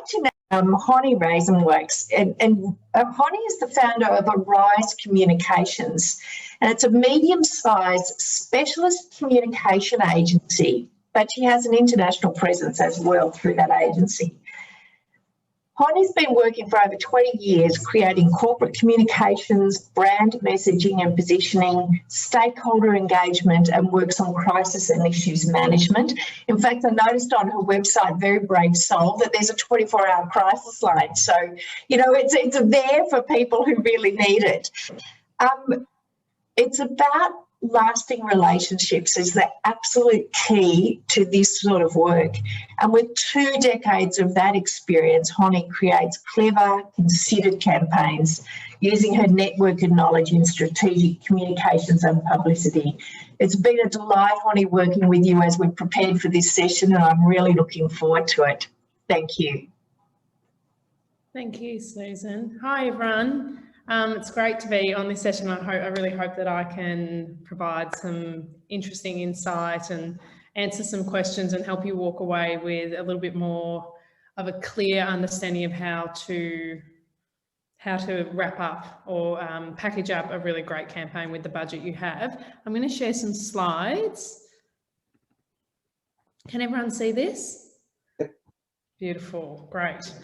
like to name Honey Raisenworks, and Honey is the founder of Arise Communications, and it's a medium-sized specialist communication agency, but she has an international presence as well through that agency. Honey's been working for over 20 years creating corporate communications, brand messaging and positioning, stakeholder engagement, and works on crisis and issues management. In fact, I noticed on her website, Very Brave Soul, that there's a 24-hour crisis line. So, you know, it's there for people who really need it. It's about lasting relationships is the absolute key to this sort of work. And with 2 decades of that experience, Honey creates clever, considered campaigns using her network and knowledge in strategic communications and publicity. It's been a delight, Honey, working with you as we've prepared for this session, and I'm really looking forward to it. Thank you. Thank you, Susan. Hi, everyone. It's great to be on this session. I really hope that I can provide some interesting insight and answer some questions and help you walk away with a little bit more of a clear understanding of how to wrap up or package up a really great campaign with the budget you have. I'm going to share some slides. Can everyone see this? Beautiful, great.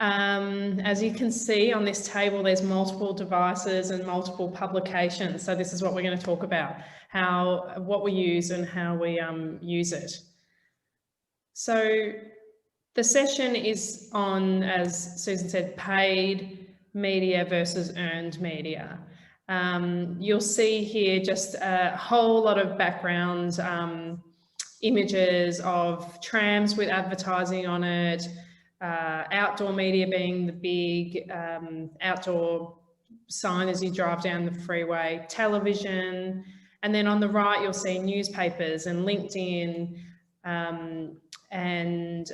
As you can see on this table, there's multiple devices and multiple publications. So this is what we're going to talk about, what we use and how we use it. So the session is on, as Susan said, paid media versus earned media. You'll see here just a whole lot of background images of trams with advertising on it, outdoor media being the big outdoor sign as you drive down the freeway, television, and then on the right you'll see newspapers and LinkedIn and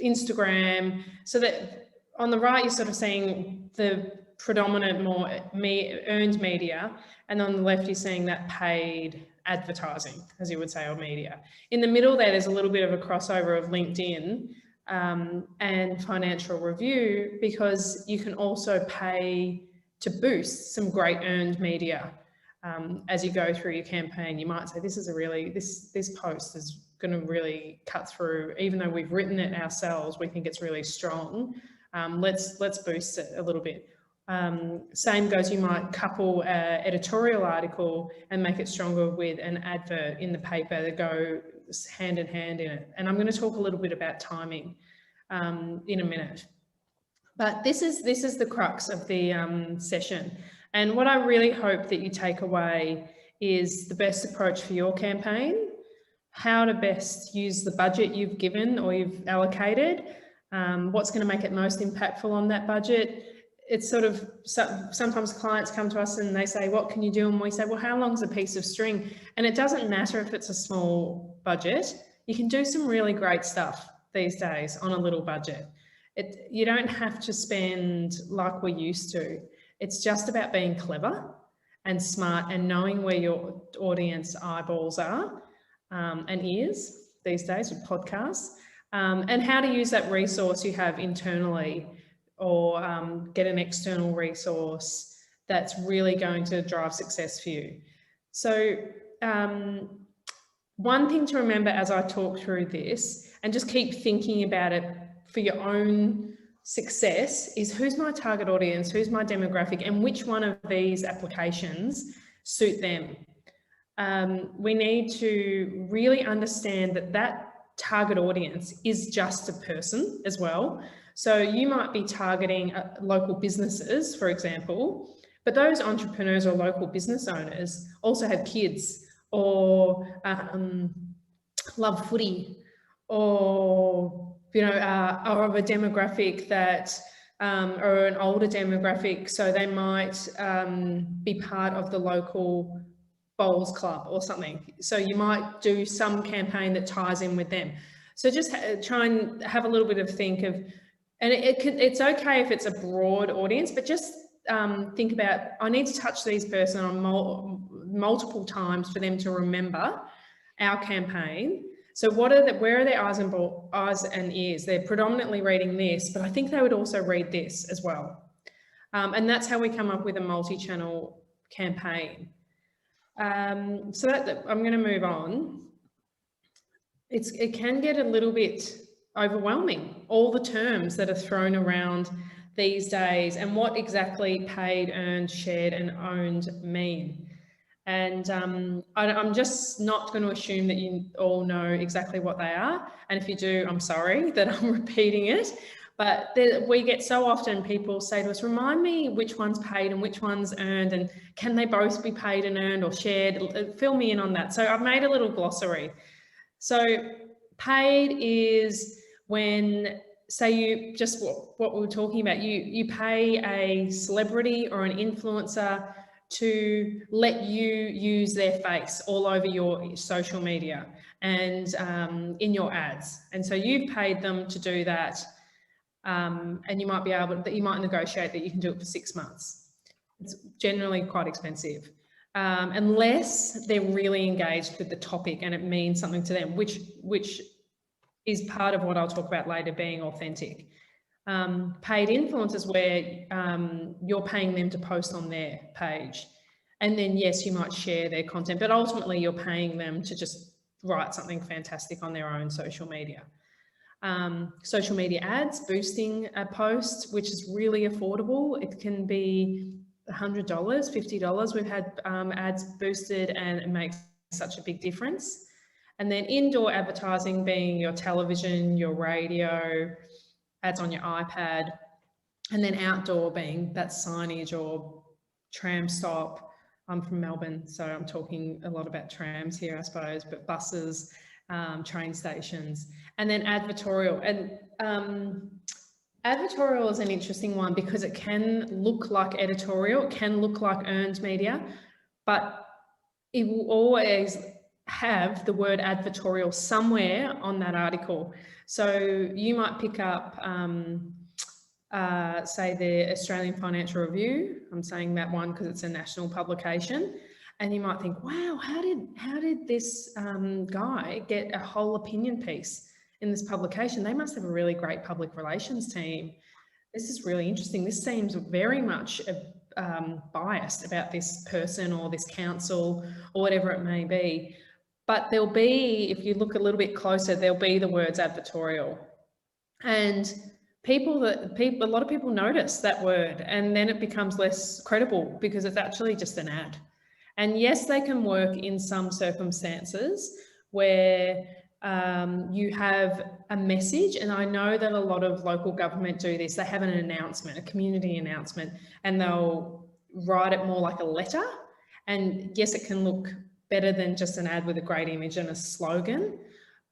Instagram. So that on the right you're sort of seeing the predominant more earned media, and on the left you're seeing that paid advertising, as you would say, or media. In the middle there's a little bit of a crossover of LinkedIn and Financial Review, because you can also pay to boost some great earned media as you go through your campaign. You might say, this is this post is going to really cut through, even though we've written it ourselves, we think it's really strong. Let's boost it a little bit. Same goes, you might couple an editorial article and make it stronger with an advert in the paper that go hand in hand in it. And I'm going to talk a little bit about timing in a minute. But this is the crux of the session. And what I really hope that you take away is the best approach for your campaign, how to best use the budget you've given or you've allocated, what's going to make it most impactful on that budget. It's sort of, sometimes clients come to us and they say, what can you do? And we say, well, how long's a piece of string? And it doesn't matter if it's a small budget. You can do some really great stuff these days on a little budget. You don't have to spend like we used to. It's just about being clever and smart and knowing where your audience eyeballs are and ears these days with podcasts, and how to use that resource you have internally, or get an external resource that's really going to drive success for you. So one thing to remember as I talk through this, and just keep thinking about it for your own success, is who's my target audience, who's my demographic, and which one of these applications suit them. We need to really understand that target audience is just a person as well. So you might be targeting local businesses, for example, but those entrepreneurs or local business owners also have kids, or love footy, or are of a demographic that or an older demographic, so they might be part of the local bowls club or something. So you might do some campaign that ties in with them. So just try and have a little bit of think of, and it's okay if it's a broad audience, but just think about, I need to touch these person on multiple times for them to remember our campaign. So where are their eyes and ears? They're predominantly reading this, but I think they would also read this as well. And that's how we come up with a multi-channel campaign. So I'm going to move on. It can get a little bit overwhelming, all the terms that are thrown around these days and what exactly paid, earned, shared and owned mean. And I'm just not going to assume that you all know exactly what they are. And if you do, I'm sorry that I'm repeating it. But we get so often people say to us, remind me which one's paid and which one's earned, and can they both be paid and earned or shared? Fill me in on that. So I've made a little glossary. So paid is when, say you just what we were talking about, you pay a celebrity or an influencer to let you use their face all over your social media and in your ads. And so you've paid them to do that. And you might negotiate that you can do it for 6 months. It's generally quite expensive. Unless they're really engaged with the topic and it means something to them, which is part of what I'll talk about later, being authentic. Paid influencers where you're paying them to post on their page. And then, yes, you might share their content, but ultimately you're paying them to just write something fantastic on their own social media. Social media ads, boosting a post, which is really affordable. It can be $100, $50. We've had ads boosted and it makes such a big difference. And then indoor advertising being your television, your radio, ads on your iPad, and then outdoor being that signage or tram stop. I'm from Melbourne, so I'm talking a lot about trams here, I suppose, but buses, train stations, and then advertorial. And advertorial is an interesting one because it can look like editorial, it can look like earned media, but it will always have the word advertorial somewhere on that article. So you might pick up, say, the Australian Financial Review. I'm saying that one because it's a national publication. And you might think, wow, how did this guy get a whole opinion piece in this publication? They must have a really great public relations team. This is really interesting. This seems very much biased about this person or this council or whatever it may be. But there'll be, if you look a little bit closer, there'll be the words advertorial. And a lot of people notice that word, and then it becomes less credible because it's actually just an ad. And yes, they can work in some circumstances where you have a message, and I know that a lot of local government do this. They have an announcement, a community announcement, and they'll write it more like a letter. And yes, it can look better than just an ad with a great image and a slogan,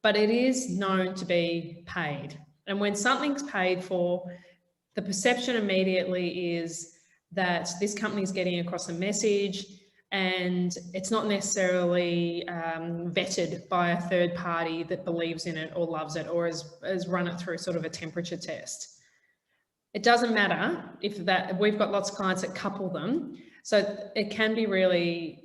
but it is known to be paid. And when something's paid for, the perception immediately is that this company is getting across a message, and it's not necessarily vetted by a third party that believes in it or loves it or has run it through sort of a temperature test. It doesn't matter if that, we've got lots of clients that couple them. So it can be really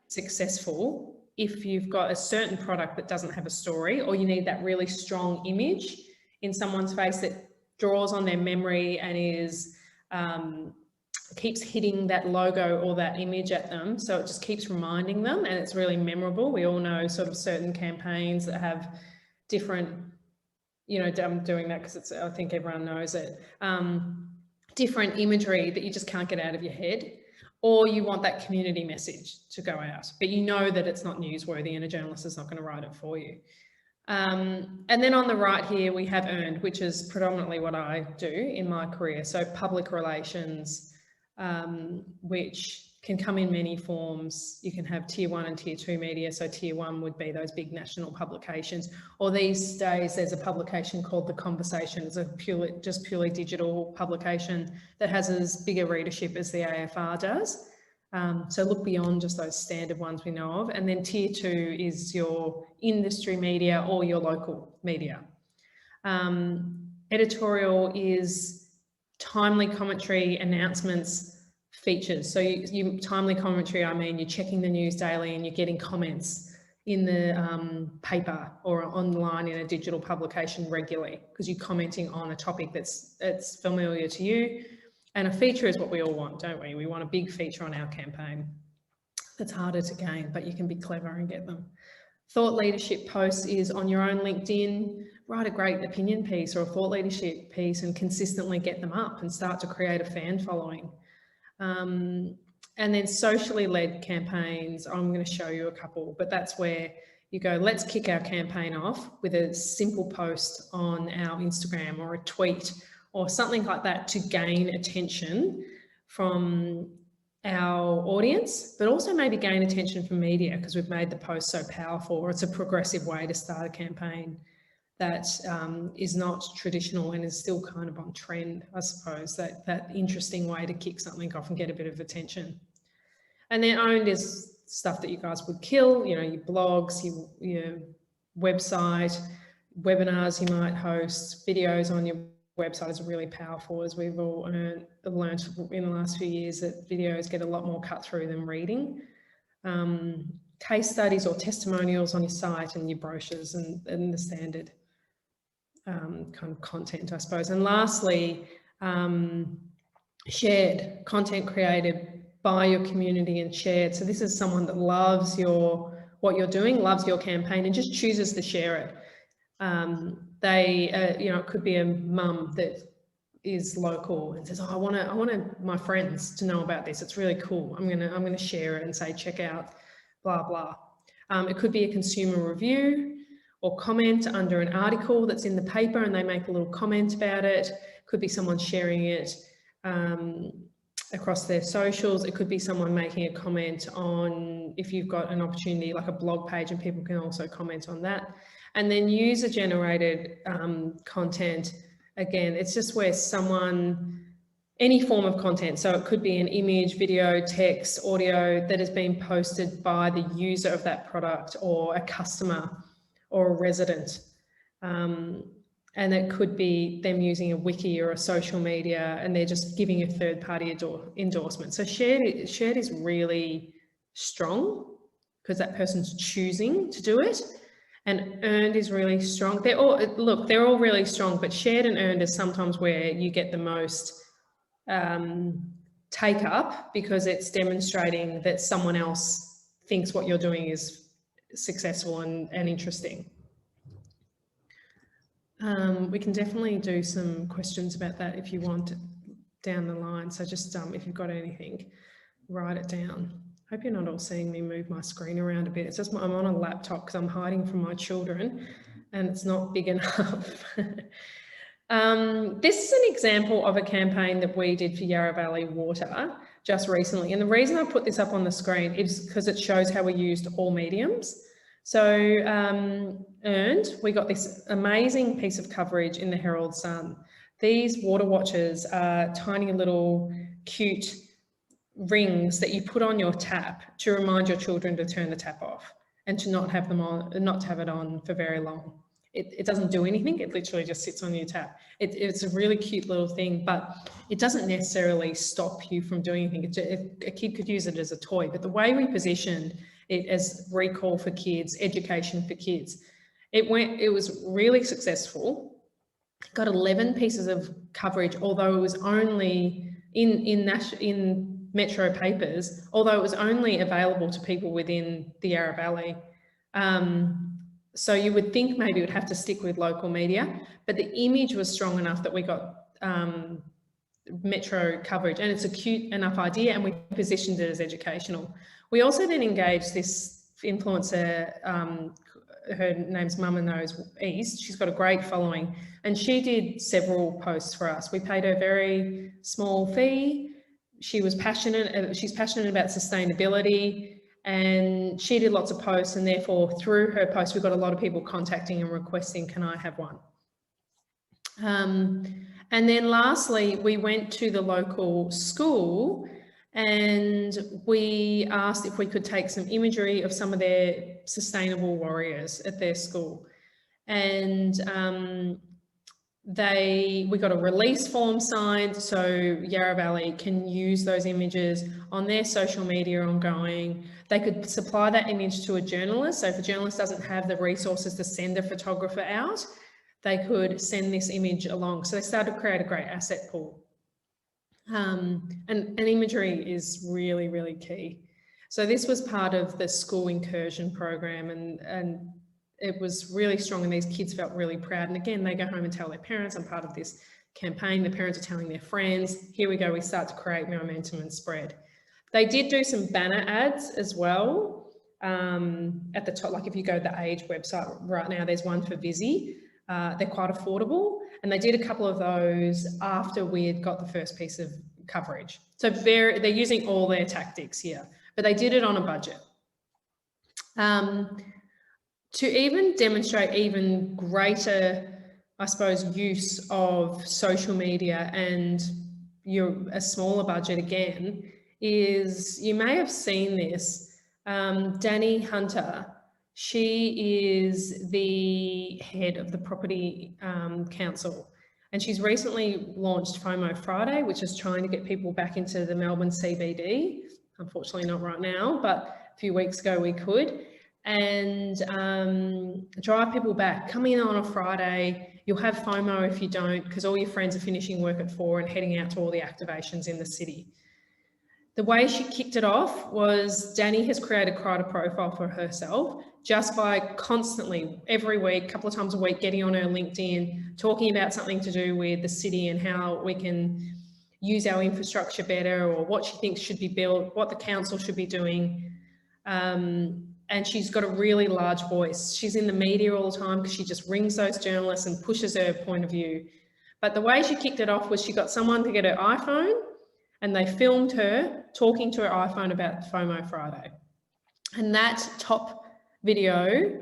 successful if you've got a certain product that doesn't have a story, or you need that really strong image in someone's face that draws on their memory and is keeps hitting that logo or that image at them. So it just keeps reminding them, and it's really memorable. We all know sort of certain campaigns that have different, you know, I'm doing that because I think everyone knows it, different imagery that you just can't get out of your head. Or you want that community message to go out, but you know that it's not newsworthy and a journalist is not going to write it for you. And then on the right here, we have earned, which is predominantly what I do in my career. So public relations, which can come in many forms. You can have tier 1 and tier 2 media. So tier 1 would be those big national publications, or these days there's a publication called The Conversation. It's a purely digital publication that has as big a readership as the AFR does. So look beyond just those standard ones we know of. And then tier 2 is your industry media or your local media. Editorial is timely commentary, announcements, features. So you timely commentary, I mean, you're checking the news daily and you're getting comments in the paper or online in a digital publication regularly, because you're commenting on a topic that's familiar to you. And a feature is what we all want, don't we? We want a big feature on our campaign. That's harder to gain, but you can be clever and get them. Thought leadership posts is on your own LinkedIn, write a great opinion piece or a thought leadership piece and consistently get them up and start to create a fan following. And then socially led campaigns, I'm going to show you a couple, but that's where you go, let's kick our campaign off with a simple post on our Instagram or a tweet or something like that to gain attention from our audience, but also maybe gain attention from media because we've made the post so powerful, or it's a progressive way to start a campaign that is not traditional and is still kind of on trend, I suppose, that interesting way to kick something off and get a bit of attention. And then owned is stuff that you guys would kill, you know, your blogs, your website, webinars you might host, videos on your website is really powerful, as we've all learned in the last few years that videos get a lot more cut through than reading. Case studies or testimonials on your site and your brochures and the standard kind of content, I suppose. And lastly, shared content created by your community and shared. So this is someone that loves what you're doing, loves your campaign and just chooses to share it. You know, it could be a mum that is local and says, oh, I want my friends to know about this. It's really cool. I'm gonna share it and say, check out blah, blah. It could be a consumer review or comment under an article that's in the paper and they make a little comment about it. It could be someone sharing it across their socials. It could be someone making a comment on, if you've got an opportunity like a blog page, and people can also comment on that. And then user generated content, again, it's just where any form of content, so it could be an image, video, text, audio that has been posted by the user of that product or a customer or a resident. And it could be them using a wiki or a social media and they're just giving a third-party endorsement. So shared is really strong because that person's choosing to do it. And earned is really strong. They're all really strong, but shared and earned is sometimes where you get the most take up because it's demonstrating that someone else thinks what you're doing is successful and interesting. We can definitely do some questions about that if you want down the line. So just if you've got anything, write it down. Hope you're not all seeing me move my screen around a bit. It's just I'm on a laptop because I'm hiding from my children and it's not big enough. This is an example of a campaign that we did for Yarra Valley Water just recently. And the reason I put this up on the screen is because it shows how we used all mediums. So earned, we got this amazing piece of coverage in the Herald Sun. These water watchers are tiny little cute rings that you put on your tap to remind your children to turn the tap off and to not have them on, not to have it on for very long. It doesn't do anything. It literally just sits on your tap. It's a really cute little thing, but it doesn't necessarily stop you from doing anything. A kid could use it as a toy, but the way we positioned it as recall for kids, education for kids, it was really successful. Got 11 pieces of coverage, although it was only in Metro papers, although it was only available to people within the Yarra Valley. So you would think maybe it would have to stick with local media, but the image was strong enough that we got Metro coverage, and it's a cute enough idea, and we positioned it as educational. We also then engaged this influencer, her name's Mama Knows East. She's got a great following, and she did several posts for us. We paid her a very small fee. She was passionate, she's passionate about sustainability, and she did lots of posts, and therefore through her posts, we got a lot of people contacting and requesting, can I have one? And then lastly, we went to the local school and we asked if we could take some imagery of some of their sustainable warriors at their school. And we got a release form signed, so Yarra Valley can use those images on their social media ongoing. They could supply that image to a journalist. So if a journalist doesn't have the resources to send a photographer out, they could send this image along. So they started to create a great asset pool. And imagery is really, really key. So this was part of the school incursion program, and it was really strong, and these kids felt really proud. And again, they go home and tell their parents, I'm part of this campaign. The parents are telling their friends. Here we go, we start to create momentum and spread. They did do some banner ads as well at the top. Like if you go to the Age website right now, there's one for Visy. They're quite affordable, and they did a couple of those after we had got the first piece of coverage. So they're using all their tactics here, but they did it on a budget. To even demonstrate even greater, I suppose, use of social media and a smaller budget again, is, you may have seen this, Danny Hunter. She is the head of the Property Council, and she's recently launched FOMO Friday, which is trying to get people back into the Melbourne CBD. Unfortunately not right now, but a few weeks ago we could. And drive people back. Come in on a Friday, you'll have FOMO if you don't, because all your friends are finishing work at 4 and heading out to all the activations in the city. The way she kicked it off was Danny has created quite a profile for herself just by constantly, every week, a couple of times a week, getting on her LinkedIn, talking about something to do with the city and how we can use our infrastructure better, or what she thinks should be built, what the council should be doing. And she's got a really large voice. She's in the media all the time because she just rings those journalists and pushes her point of view. But the way she kicked it off was she got someone to get her iPhone, and they filmed her talking to her iPhone about FOMO Friday. And that top video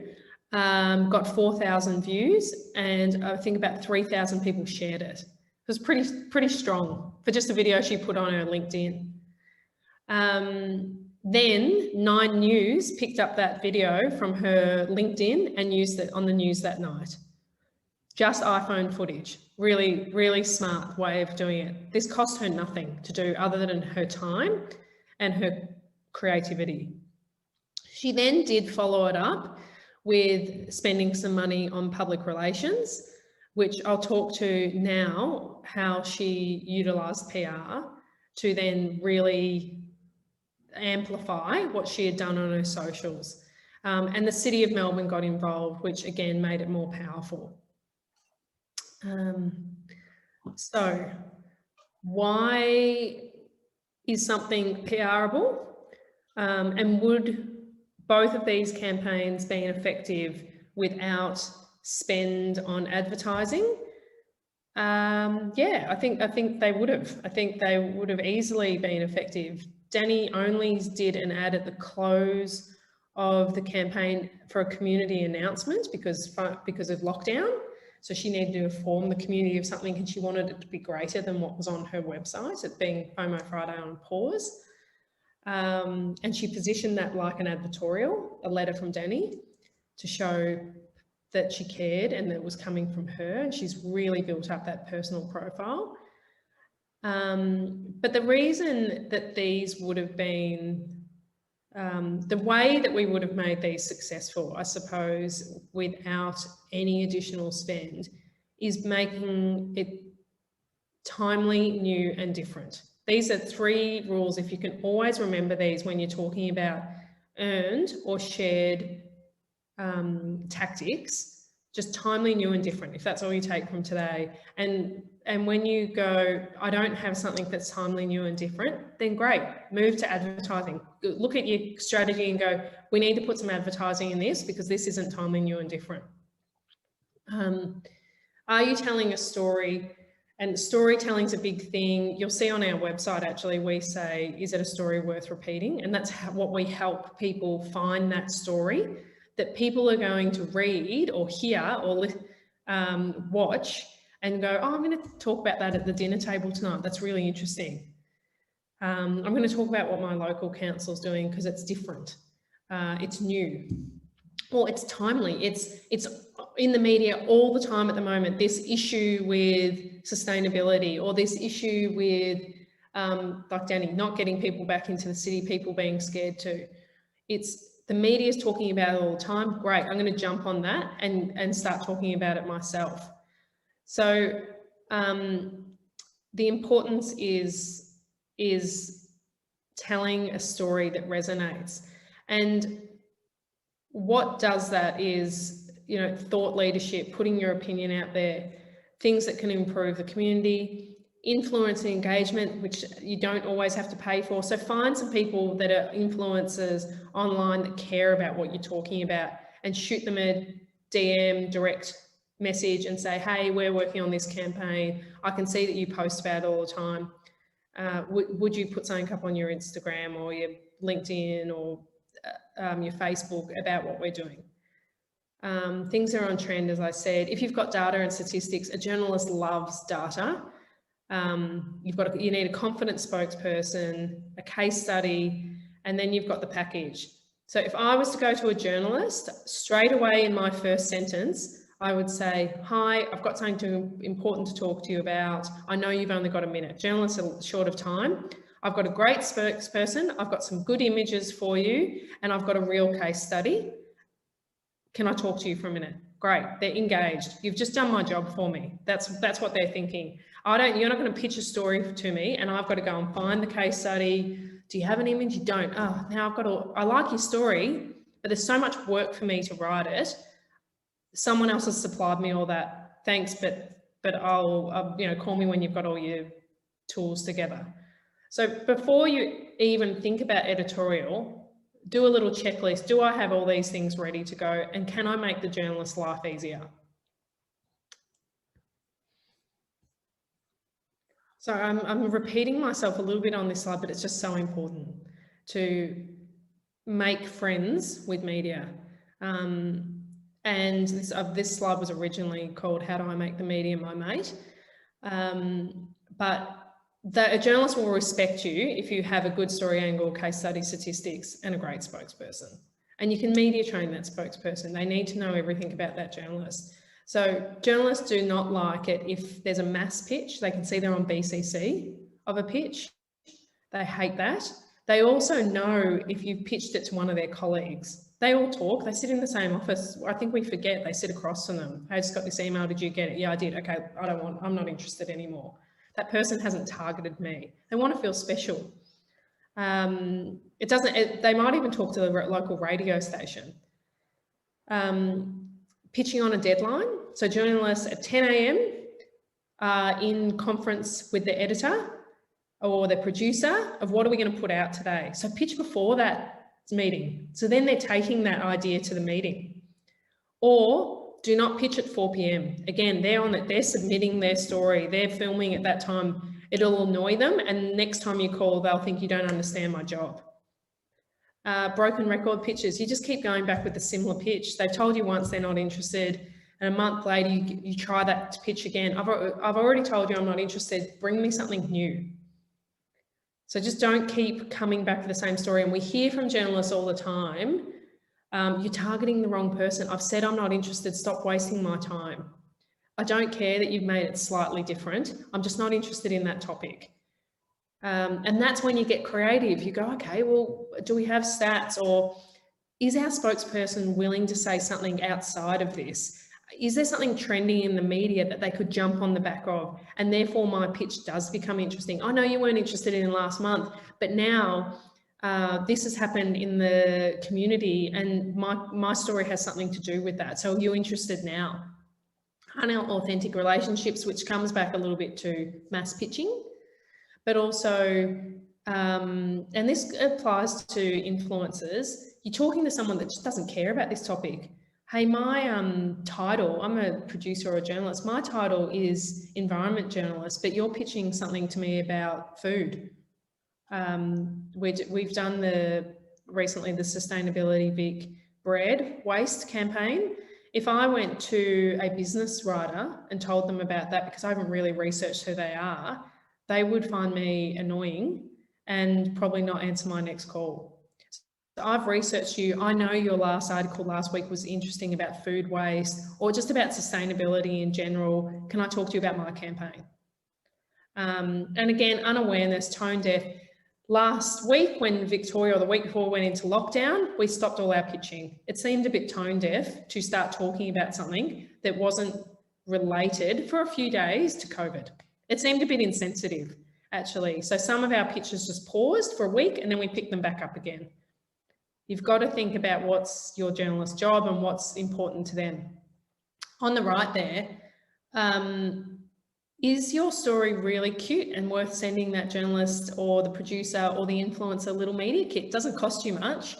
got 4,000 views, and I think about 3,000 people shared it. It was pretty strong for just a video she put on her LinkedIn. Then 9 News picked up that video from her LinkedIn and used it on the news that night. Just iPhone footage. Really, really smart way of doing it. This cost her nothing to do other than her time and her creativity. She then did follow it up with spending some money on public relations, which I'll talk to now, how she utilised PR to then really amplify what she had done on her socials. And the City of Melbourne got involved, which again made it more powerful. So why is something PRable? And would both of these campaigns be effective without spend on advertising? Yeah, I think they would have. I think they would have easily been effective. Danny only did an ad at the close of the campaign for a community announcement because of lockdown. So she needed to inform the community of something, and she wanted it to be greater than what was on her website, it being FOMO Friday on pause. And she positioned that like an advertorial, a letter from Danny, to show that she cared and that it was coming from her, and she's really built up that personal profile. But the reason that these would have been, the way that we would have made these successful, I suppose, without any additional spend, is making it timely, new and different. These are 3 rules. If you can always remember these when you're talking about earned or shared tactics, just timely, new and different, if that's all you take from today. And when you go, I don't have something that's timely, new and different, then great, move to advertising. Look at your strategy and go, we need to put some advertising in this because this isn't timely, new and different. Are you telling a story? And storytelling's a big thing. You'll see on our website, actually, we say, is it a story worth repeating? And that's what we help people find, that story that people are going to read or hear or watch and go, oh, I'm going to talk about that at the dinner table tonight. That's really interesting. I'm going to talk about what my local council's doing because it's different. It's new. Well, it's timely. It's in the media all the time at the moment, this issue with sustainability, or this issue with, like Danny, not getting people back into the city, people being scared too. The media is talking about it all the time. Great, I'm going to jump on that and start talking about it myself. So the importance is telling a story that resonates. And what does that is, you know, thought leadership, putting your opinion out there, things that can improve the community, influence and engagement, which you don't always have to pay for. So find some people that are influencers online that care about what you're talking about, and shoot them a DM, direct message, and say, hey, we're working on this campaign. I can see that you post about it all the time. Would you put something up on your Instagram or your LinkedIn or your Facebook about what we're doing? Things are on trend, as I said. If you've got data and statistics, a journalist loves data. You need a confident spokesperson, a case study, and then you've got the package. So if I was to go to a journalist, straight away in my first sentence, I would say, hi, I've got something important to talk to you about. I know you've only got a minute. Journalists are short of time. I've got a great spokesperson. I've got some good images for you, and I've got a real case study. Can I talk to you for a minute? Great, they're engaged. You've just done my job for me. That's what they're thinking. You're not going to pitch a story to me and I've got to go and find the case study. Do you have an image? You don't. Oh, now I like your story, but there's so much work for me to write it. Someone else has supplied me all that. Thanks, but I'll call me when you've got all your tools together. So before you even think about editorial, do a little checklist. Do I have all these things ready to go? And can I make the journalist's life easier? So I'm repeating myself a little bit on this slide, but it's just so important to make friends with media. And this slide was originally called How Do I Make the Media My Mate? But a journalist will respect you if you have a good story angle, case study, statistics, and a great spokesperson. And you can media train that spokesperson. They need to know everything about that journalist. So journalists do not like it if there's a mass pitch. They can see they're on BCC of a pitch. They hate that. They also know if you've pitched it to one of their colleagues. They all talk, they sit in the same office. I think we forget they sit across from them. I just got this email, did you get it? Yeah, I did. Okay, I'm not interested anymore. That person hasn't targeted me. They want to feel special. They might even talk to the local radio station. Pitching on a deadline. So journalists at 10 a.m. are in conference with the editor or the producer of what are we going to put out today. So pitch before that meeting. So then they're taking that idea to the meeting. Or do not pitch at 4 p.m. Again, they're submitting their story. They're filming at that time. It'll annoy them. And next time you call, they'll think you don't understand my job. Broken record pitches. You just keep going back with a similar pitch. They've told you once they're not interested, and a month later you try that pitch again. I've already told you I'm not interested. Bring me something new. So just don't keep coming back to the same story. And we hear from journalists all the time, you're targeting the wrong person. I've said I'm not interested. Stop wasting my time. I don't care that you've made it slightly different. I'm just not interested in that topic. And that's when you get creative. You go, okay, well, do we have stats, or is our spokesperson willing to say something outside of this? Is there something trending in the media that they could jump on the back of? And therefore my pitch does become interesting. I know you weren't interested in last month, but now this has happened in the community and my story has something to do with that. So are you interested now? Unauthentic relationships, which comes back a little bit to mass pitching. But also, and this applies to influencers, you're talking to someone that just doesn't care about this topic. Hey, my title, I'm a producer or a journalist, my title is environment journalist, but you're pitching something to me about food. We've done recently the Sustainability Vic bread waste campaign. If I went to a business writer and told them about that, because I haven't really researched who they are, they would find me annoying and probably not answer my next call. I've researched you. I know your last article last week was interesting about food waste or just about sustainability in general. Can I talk to you about my campaign? And again, unawareness, tone deaf. Last week when Victoria, or the week before, went into lockdown, we stopped all our pitching. It seemed a bit tone deaf to start talking about something that wasn't related for a few days to COVID. It seemed a bit insensitive, actually. So some of our pitches just paused for a week and then we picked them back up again. You've got to think about what's your journalist's job and what's important to them. On the right there, is your story really cute and worth sending that journalist or the producer or the influencer a little media kit? It doesn't cost you much.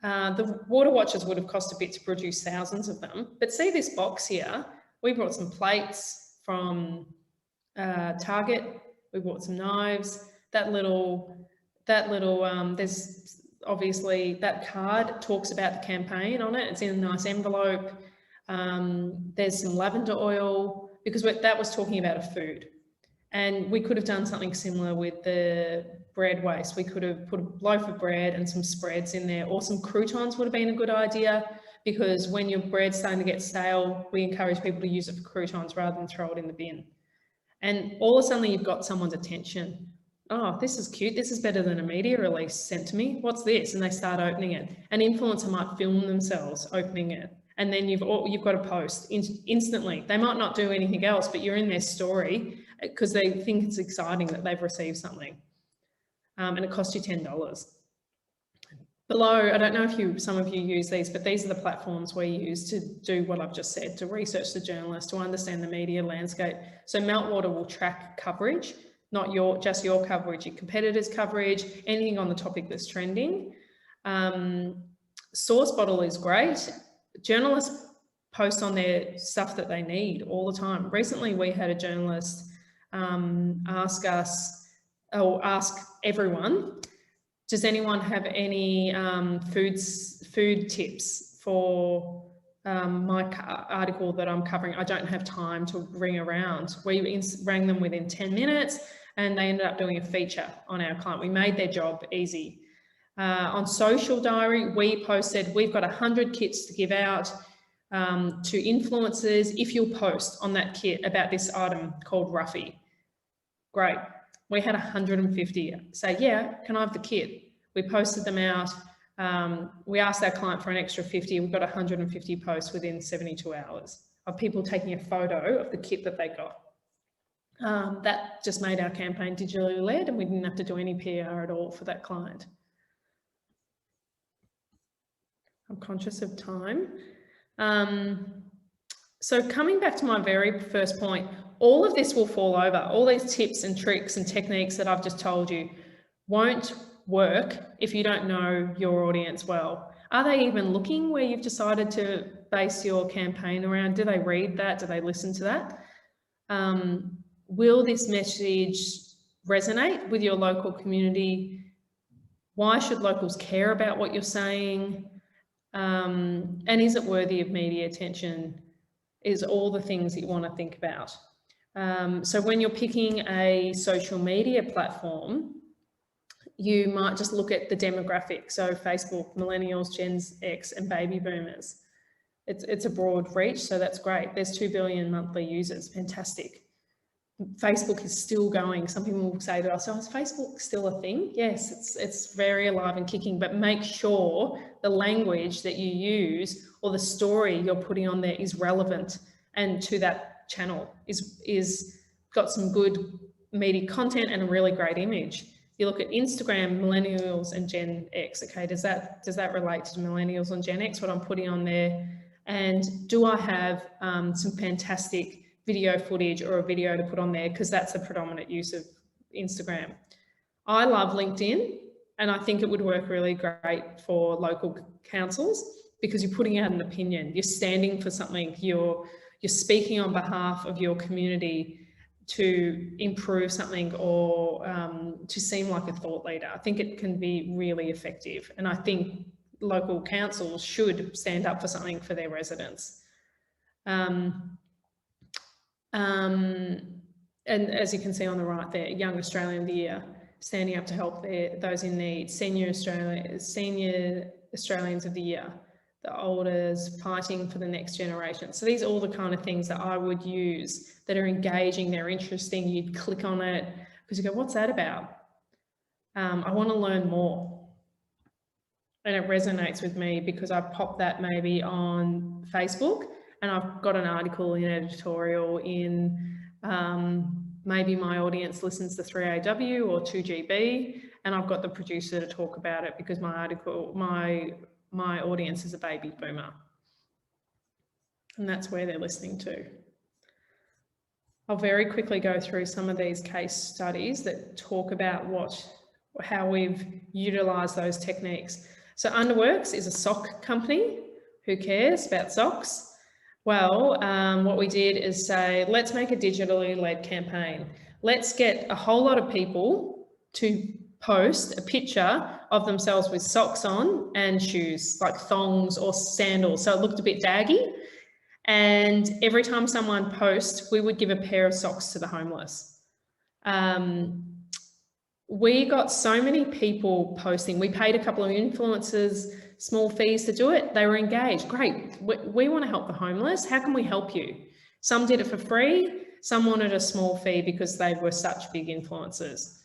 The water watchers would have cost a bit to produce thousands of them. But see this box here? We brought some plates from Target. We bought some knives. There's obviously that card talks about the campaign on it. It's in a nice envelope. There's some lavender oil, because that was talking about a food. And we could have done something similar with the bread waste. We could have put a loaf of bread and some spreads in there, or some croutons would have been a good idea, because when your bread's starting to get stale, we encourage people to use it for croutons rather than throw it in the bin. And all of a sudden you've got someone's attention. Oh, this is cute. This is better than a media release sent to me. What's this? And they start opening it. An influencer might film themselves opening it. And then you've got to post instantly. They might not do anything else, but you're in their story because they think it's exciting that they've received something. And it costs you $10. Below, I don't know if some of you use these, but these are the platforms we use to do what I've just said, to research the journalist, to understand the media landscape. So Meltwater will track coverage, not just your coverage, your competitors' coverage, anything on the topic that's trending. Sourcebottle is great. Journalists post on their stuff that they need all the time. Recently, we had a journalist ask everyone, does anyone have any food tips for my article that I'm covering? I don't have time to ring around. We rang them within 10 minutes and they ended up doing a feature on our client. We made their job easy. On Social Diary, we posted, we've got 100 kits to give out to influencers if you'll post on that kit about this item called Ruffy. Great. We had 150 say, yeah, can I have the kit? We posted them out. We asked our client for an extra 50. We've got 150 posts within 72 hours of people taking a photo of the kit that they got. That just made our campaign digitally led and we didn't have to do any PR at all for that client. I'm conscious of time. So coming back to my very first point, all of this will fall over. All these tips and tricks and techniques that I've just told you won't work if you don't know your audience well. Are they even looking where you've decided to base your campaign around? Do they read that? Do they listen to that? Will this message resonate with your local community? Why should locals care about what you're saying? And is it worthy of media attention? Is all the things that you want to think about. So when you're picking a social media platform, you might just look at the demographic. So Facebook, millennials, Gen X and baby boomers. It's a broad reach, so that's great. There's 2 billion monthly users, fantastic. Facebook is still going. Some people will say to us, oh, is Facebook still a thing? Yes, it's very alive and kicking, but make sure the language that you use or the story you're putting on there is relevant and to that channel is got some good media content and a really great image. You look at Instagram, millennials and Gen X. Okay, does that relate to millennials and Gen X, what I'm putting on there? And do I have some fantastic video footage or a video to put on there, because that's the predominant use of Instagram. I love LinkedIn and I think it would work really great for local councils because you're putting out an opinion, you're standing for something, you're speaking on behalf of your community to improve something or to seem like a thought leader. I think it can be really effective, and I think local councils should stand up for something for their residents. And as you can see on the right there, Young Australian of the Year. standing up to help those in need, senior Australians of the Year, the Elders, fighting for the next generation. So these are all the kind of things that I would use that are engaging, they're interesting, you'd click on it because you go, what's that about? I want to learn more. And it resonates with me because I popped that maybe on Facebook, and I've got an article in editorial in maybe my audience listens to 3AW or 2GB, and I've got the producer to talk about it because my audience is a baby boomer. And that's where they're listening to. I'll very quickly go through some of these case studies that talk about how we've utilised those techniques. So Underworks is a sock company. Who cares about socks? Well, what we did is say, let's make a digitally led campaign. Let's get a whole lot of people to post a picture of themselves with socks on and shoes, like thongs or sandals. So it looked a bit daggy. And every time someone posts, we would give a pair of socks to the homeless. We got so many people posting. We paid a couple of influencers small fees to do it. They were engaged. Great. We want to help the homeless. How can we help you? Some did it for free. Some wanted a small fee because they were such big influencers.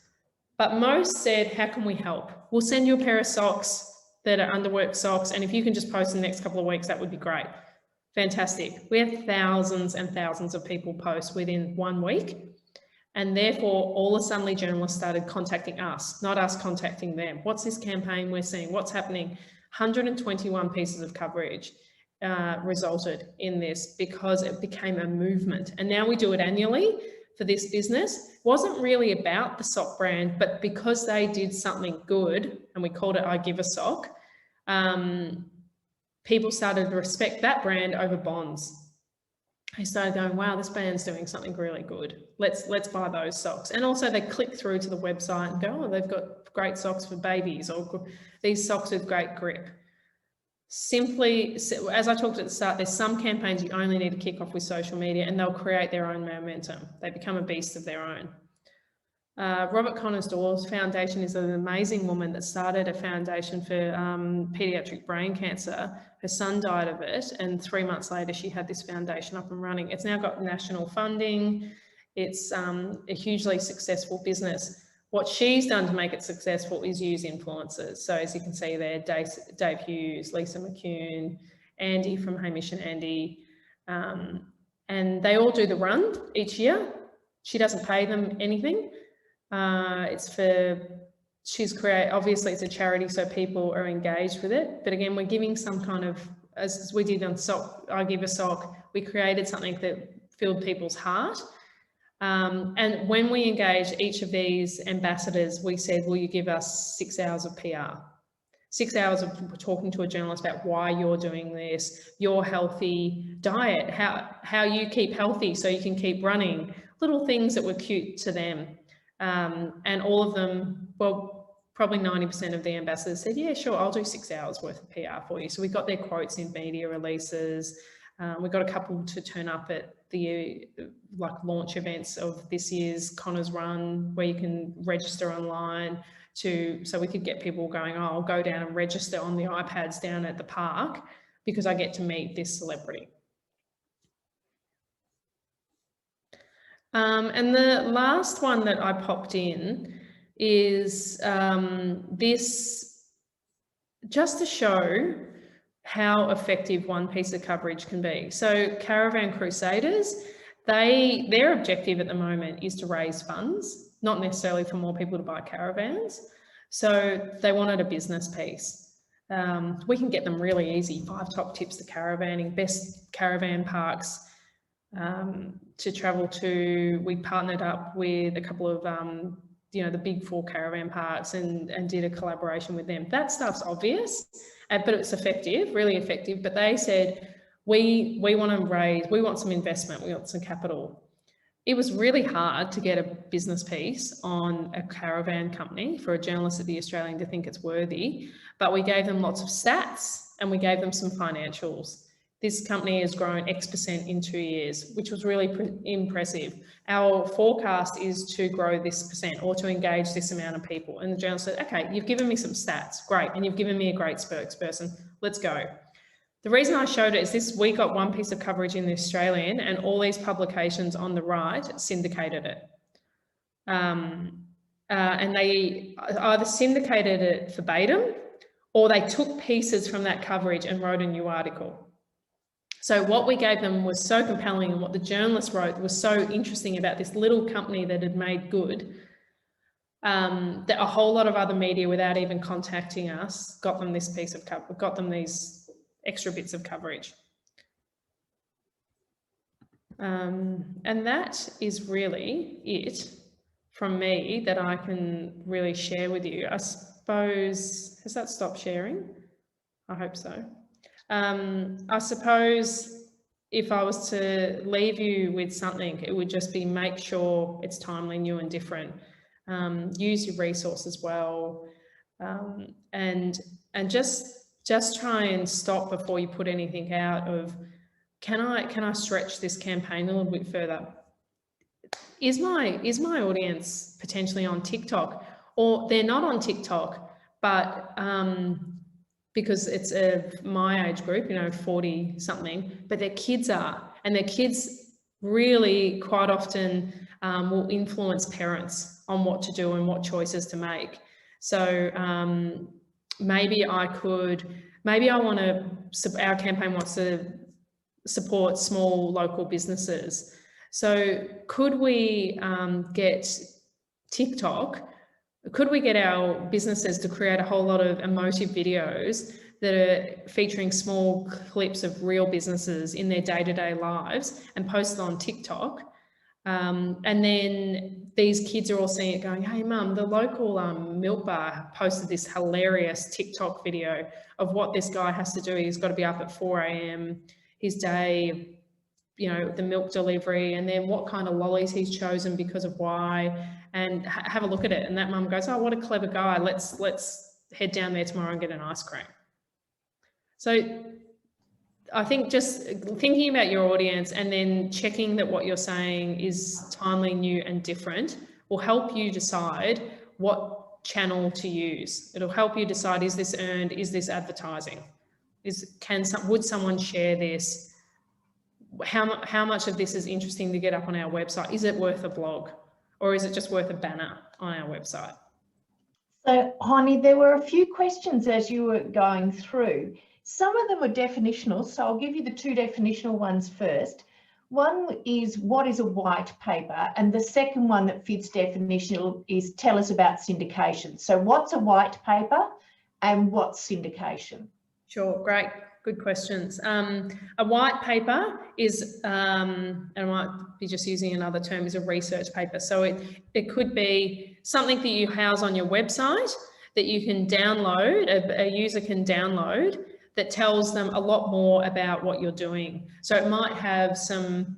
But most said, how can we help? We'll send you a pair of socks that are Underwork socks. And if you can just post in the next couple of weeks, that would be great. Fantastic. We had thousands and thousands of people post within 1 week. And therefore, all the Sunday journalists started contacting us, not us contacting them. What's this campaign we're seeing? What's happening? 121 pieces of coverage resulted in this because it became a movement. And now we do it annually for this business. It wasn't really about the sock brand, but because they did something good, and we called it I Give a Sock, people started to respect that brand over Bonds. They started going, wow, this brand's doing something really good. Let's buy those socks. And also they click through to the website and go, oh, they've got great socks for babies, or these socks with great grip. Simply, as I talked at the start, there's some campaigns you only need to kick off with social media and they'll create their own momentum. They become a beast of their own. Robert Connors Dawes Foundation is an amazing woman that started a foundation for pediatric brain cancer. Her son died of it, and 3 months later she had this foundation up and running. It's now got national funding. It's a hugely successful business. What she's done to make it successful is use influencers. So as you can see there, Dave Hughes, Lisa McCune, Andy from Hamish and Andy, and they all do the run each year. She doesn't pay them anything. Obviously it's a charity, so people are engaged with it. But again, we're giving some kind of, as we did on sock, I Give a Sock, we created something that filled people's heart. And when we engaged each of these ambassadors, we said, will you give us 6 hours of PR? 6 hours of talking to a journalist about why you're doing this, your healthy diet, how you keep healthy so you can keep running, little things that were cute to them. And all of them, well, probably 90% of the ambassadors said, yeah, sure, I'll do 6 hours worth of PR for you. So we got their quotes in media releases. We got a couple to turn up at the launch events of this year's Connors Run, where you can register online so we could get people going, oh, I'll go down and register on the iPads down at the park because I get to meet this celebrity. And the last one that I popped in is this, just to show how effective one piece of coverage can be. So Caravan Crusaders, their objective at the moment is to raise funds, not necessarily for more people to buy caravans. So they wanted a business piece. We can get them really easy, 5 top tips to caravanning, best caravan parks to travel to. We partnered up with a couple of the big 4 caravan parks and did a collaboration with them. That stuff's obvious, but it's effective, really effective. But they said, we want some investment, we want some capital. It was really hard to get a business piece on a caravan company for a journalist at The Australian to think it's worthy, but we gave them lots of stats and we gave them some financials. this company has grown X% in 2 years, which was really impressive. Our forecast is to grow this percent or to engage this amount of people. And the journalist said, okay, you've given me some stats, great. And you've given me a great spokesperson, let's go. The reason I showed it is this, we got one piece of coverage in the Australian and all these publications on the right syndicated it. And they either syndicated it verbatim or they took pieces from that coverage and wrote a new article. So what we gave them was so compelling, and what the journalist wrote was so interesting about this little company that had made good, that a whole lot of other media, without even contacting us, got them this piece of coverage, got them these extra bits of coverage. And that is really it from me that I can really share with you. I suppose, has that stopped sharing? I hope so. I suppose if I was to leave you with something, it would just be make sure it's timely, new and different. Use your resources well, and just try and stop before you put anything out of, can I stretch this campaign a little bit further? Is my audience potentially on TikTok, or they're not on TikTok, but because it's my age group, 40 something, but their kids are, and their kids really quite often will influence parents on what to do and what choices to make. So maybe our campaign wants to support small local businesses. So could we get TikTok? Could we get our businesses to create a whole lot of emotive videos that are featuring small clips of real businesses in their day-to-day lives and post it on TikTok? And then these kids are all seeing it going, hey mum, the local milk bar posted this hilarious TikTok video of what this guy has to do. He's got to be up at 4 a.m, his day, the milk delivery, and then what kind of lollies he's chosen because of why, and have a look at it. And that mum goes, oh, what a clever guy. Let's head down there tomorrow and get an ice cream. So I think just thinking about your audience and then checking that what you're saying is timely, new and different will help you decide what channel to use. It'll help you decide, is this earned? Is this advertising? Would someone share this? How much of this is interesting to get up on our website? Is it worth a blog, or is it just worth a banner on our website? So, Honi, there were a few questions as you were going through. Some of them were definitional, so I'll give you the two definitional ones first. One is, what is a white paper? And the second one that fits definitional is, tell us about syndication. So what's a white paper and what's syndication? Sure, great. Good questions. A white paper is, and I might be just using another term, is a research paper. So it could be something that you house on your website that you can download, a user can download, that tells them a lot more about what you're doing. So it might have some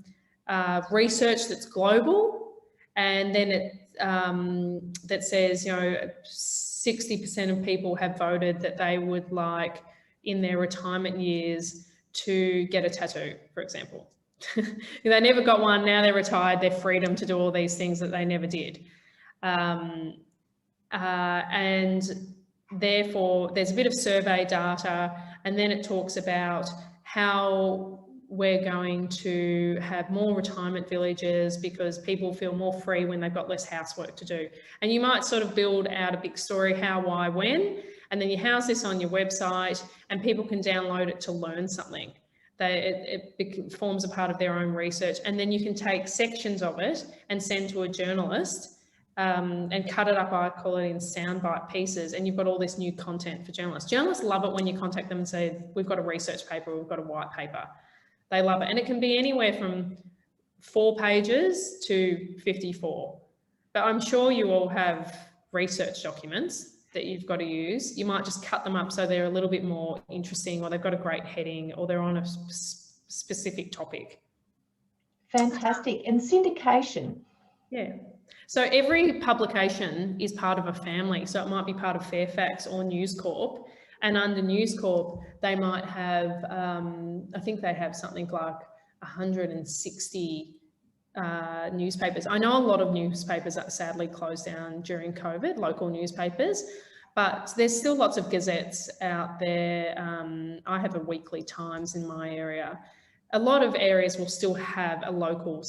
research that's global, and then it that says, 60% of people have voted that they would like in their retirement years to get a tattoo, for example. They never got one, now they're retired, they're freedom to do all these things that they never did. And therefore there's a bit of survey data, and then it talks about how we're going to have more retirement villages because people feel more free when they've got less housework to do. And you might sort of build out a big story, how, why, when, and then you house this on your website and people can download it to learn something. It forms a part of their own research, and then you can take sections of it and send to a journalist and cut it up, I call it, in soundbite pieces, and you've got all this new content for journalists. Journalists love it when you contact them and say, we've got a research paper, we've got a white paper. They love it. And it can be anywhere from 4 pages to 54. But I'm sure you all have research documents that you've got to use. You might just cut them up so they're a little bit more interesting, or they've got a great heading, or they're on a specific topic. Fantastic. And syndication? Yeah. So every publication is part of a family. So it might be part of Fairfax or News Corp. And under News Corp, they might have, I think they have something like 160 newspapers. I know a lot of newspapers that sadly closed down during COVID, local newspapers, but there's still lots of gazettes out there. I have a Weekly Times in my area. A lot of areas will still have a local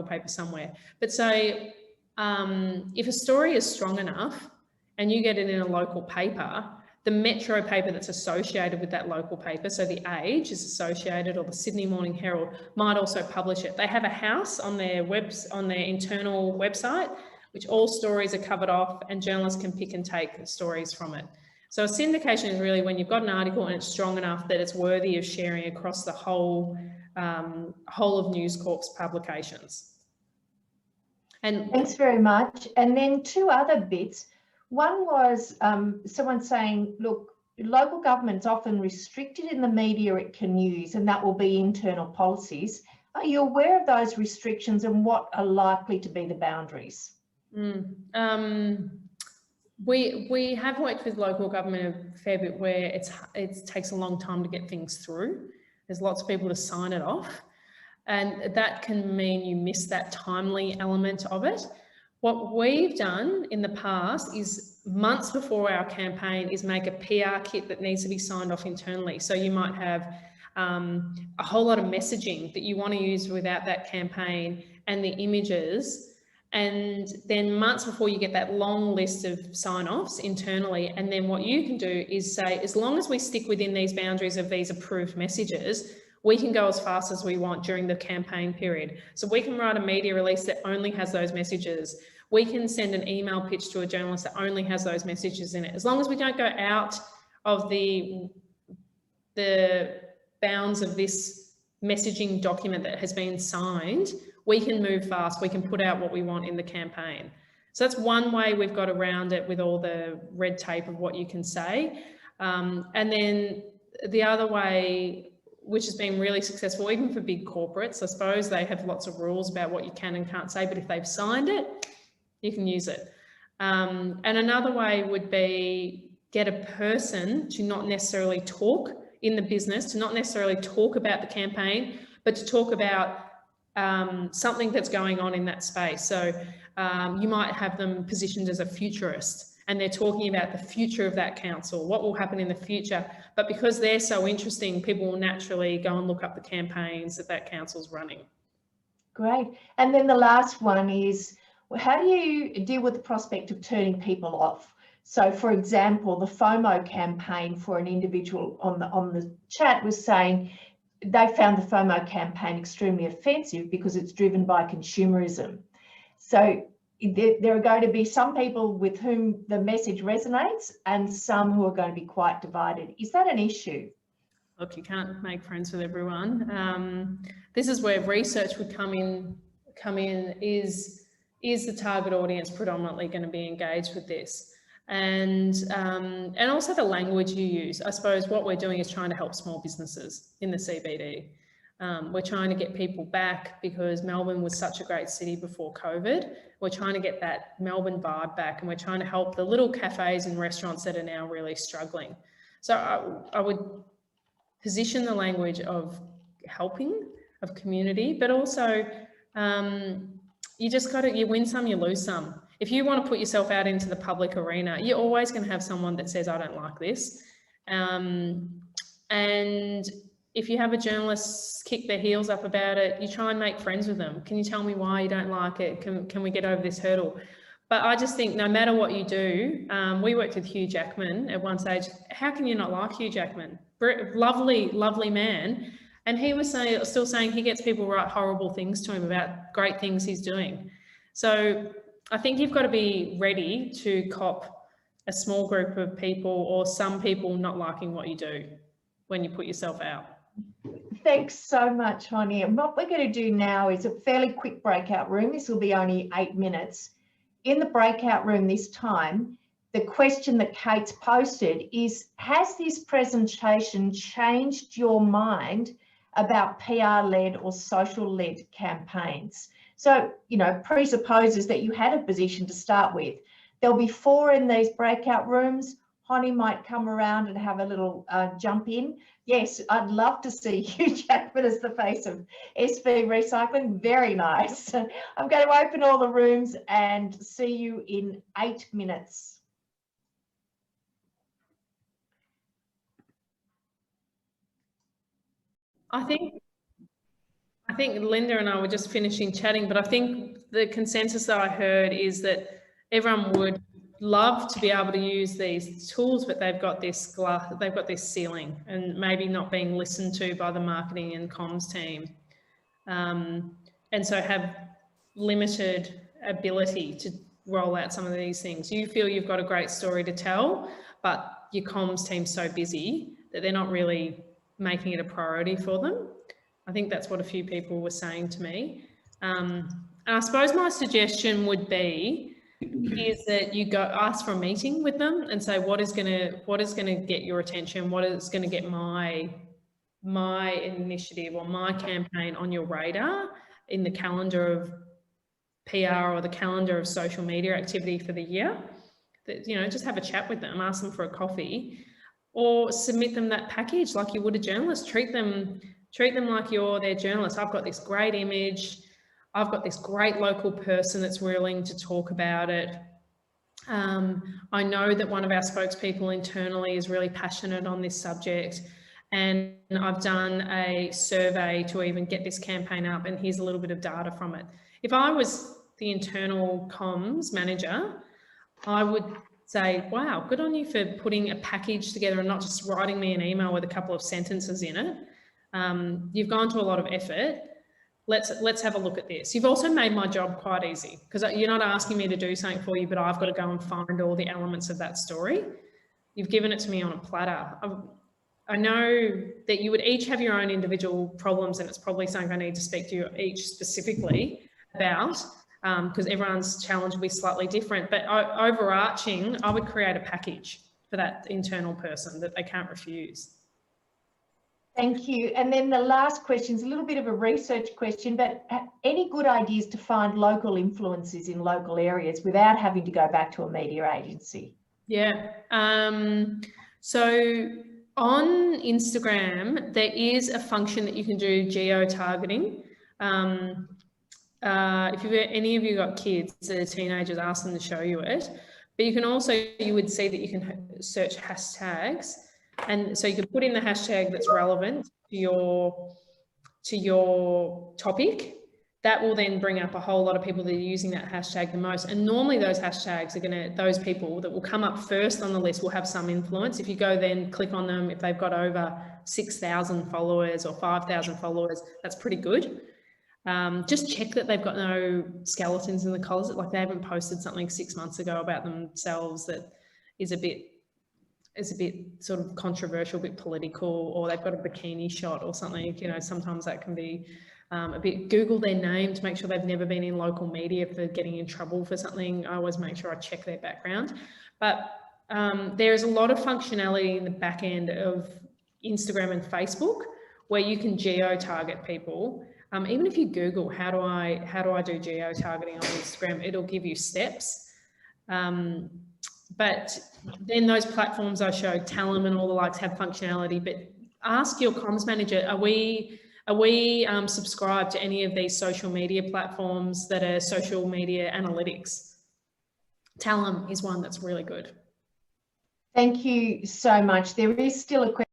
paper somewhere. But say, if a story is strong enough and you get it in a local paper, the metro paper that's associated with that local paper, so The Age is associated, or the Sydney Morning Herald, might also publish it. They have a house on their internal website, which all stories are covered off, and journalists can pick and take stories from it. So a syndication is really when you've got an article and it's strong enough that it's worthy of sharing across the whole of News Corp's publications. And thanks very much. And then two other bits. One was someone saying, look, local government's often restricted in the media it can use, and that will be internal policies. Are you aware of those restrictions and what are likely to be the boundaries? We have worked with local government a fair bit where it takes a long time to get things through. There's lots of people to sign it off, and that can mean you miss that timely element of it. What we've done in the past is months before our campaign is make a PR kit that needs to be signed off internally. So you might have a whole lot of messaging that you want to use without that campaign and the images. And then months before you get that long list of sign-offs internally. And then what you can do is say, as long as we stick within these boundaries of these approved messages, we can go as fast as we want during the campaign period. So we can write a media release that only has those messages. We can send an email pitch to a journalist that only has those messages in it. As long as we don't go out of the bounds of this messaging document that has been signed, we can move fast. We can put out what we want in the campaign. So that's one way we've got around it with all the red tape of what you can say. And then the other way, which has been really successful, even for big corporates, I suppose they have lots of rules about what you can and can't say, but if they've signed it, you can use it. And another way would be get a person to not necessarily talk in the business, to not necessarily talk about the campaign, but to talk about something that's going on in that space. So you might have them positioned as a futurist, and they're talking about the future of that council, what will happen in the future. But because they're so interesting, people will naturally go and look up the campaigns that council's running. Great. And then the last one is, how do you deal with the prospect of turning people off? So, for example, the FOMO campaign for an individual on the chat was saying they found the FOMO campaign extremely offensive because it's driven by consumerism. So there are going to be some people with whom the message resonates and some who are going to be quite divided. Is that an issue? Look, you can't make friends with everyone. This is where research would come in. Is the target audience predominantly going to be engaged with this? And also the language you use. I suppose what we're doing is trying to help small businesses in the CBD. We're trying to get people back because Melbourne was such a great city before COVID. We're trying to get that Melbourne vibe back, and we're trying to help the little cafes and restaurants that are now really struggling. So I would position the language of helping, of community, but also you win some, you lose some. If you want to put yourself out into the public arena, you're always going to have someone that says, I don't like this. And if you have a journalist kick their heels up about it, you try and make friends with them. Can you tell me why you don't like it? Can we get over this hurdle? But I just think no matter what you do, we worked with Hugh Jackman at one stage. How can you not like Hugh Jackman? Lovely, lovely man. And he was still saying he gets people write horrible things to him about great things he's doing. So I think you've got to be ready to cop a small group of people or some people not liking what you do when you put yourself out. Thanks so much, Honi. And what we're going to do now is a fairly quick breakout room. This will be only 8 minutes. In the breakout room this time, the question that Kate's posted is, has this presentation changed your mind about PR-led or social-led campaigns? So, presupposes that you had a position to start with. There'll be 4 in these breakout rooms. Honey might come around and have a little jump in. Yes, I'd love to see Hugh Jackman as the face of SV Recycling. Very nice. I'm going to open all the rooms and see you in 8 minutes. I think Linda and I were just finishing chatting, but I think the consensus that I heard is that everyone would love to be able to use these tools, but they've got this ceiling, and maybe not being listened to by the marketing and comms team, and so have limited ability to roll out some of these things. You feel you've got a great story to tell, but your comms team's so busy that they're not really making it a priority for them. I think that's what a few people were saying to me. And I suppose my suggestion would be is that you go ask for a meeting with them and say, what is going to get your attention? What is going to get my initiative or my campaign on your radar in the calendar of PR or the calendar of social media activity for the year? That, you know, just have a chat with them, ask them for a coffee, or submit them that package like you would a journalist. Treat them like you're their journalist. I've got this great image. I've got this great local person that's willing to talk about it. I know that one of our spokespeople internally is really passionate on this subject, and I've done a survey to even get this campaign up, and here's a little bit of data from it. If I was the internal comms manager, I would say, wow, good on you for putting a package together and not just writing me an email with a couple of sentences in it. You've gone to a lot of effort. Let's have a look at this. You've also made my job quite easy, because you're not asking me to do something for you, but I've got to go and find all the elements of that story. You've given it to me on a platter. I know that you would each have your own individual problems, and it's probably something I need to speak to you each specifically about, because everyone's challenge will be slightly different. But overarching, I would create a package for that internal person that they can't refuse. Thank you. And then the last question is a little bit of a research question, but any good ideas to find local influences in local areas without having to go back to a media agency? Yeah. So on Instagram, there is a function that you can do geo-targeting. If any of you got kids that are teenagers, ask them to show you it. But you can also, you would see that you can search hashtags. And so you can put in the hashtag that's relevant to your topic. That will then bring up a whole lot of people that are using that hashtag the most. And normally those hashtags are those people that will come up first on the list will have some influence. If you go then click on them, if they've got over 6,000 followers or 5,000 followers, that's pretty good. Just check that they've got no skeletons in the closet, like they haven't posted something 6 months ago about themselves that is a bit sort of controversial, a bit political, or they've got a bikini shot or something. You know, sometimes that can be a bit. Google their name to make sure they've never been in local media if they're getting in trouble for something. I always make sure I check their background. But there's a lot of functionality in the back end of Instagram and Facebook where you can geo-target people. Even if you Google how do I do geo-targeting on Instagram, it'll give you steps. But then those platforms I showed, Talem and all the likes, have functionality. But ask your comms manager, are we subscribed to any of these social media platforms that are social media analytics? Talem is one that's really good. Thank you so much. There is still a question.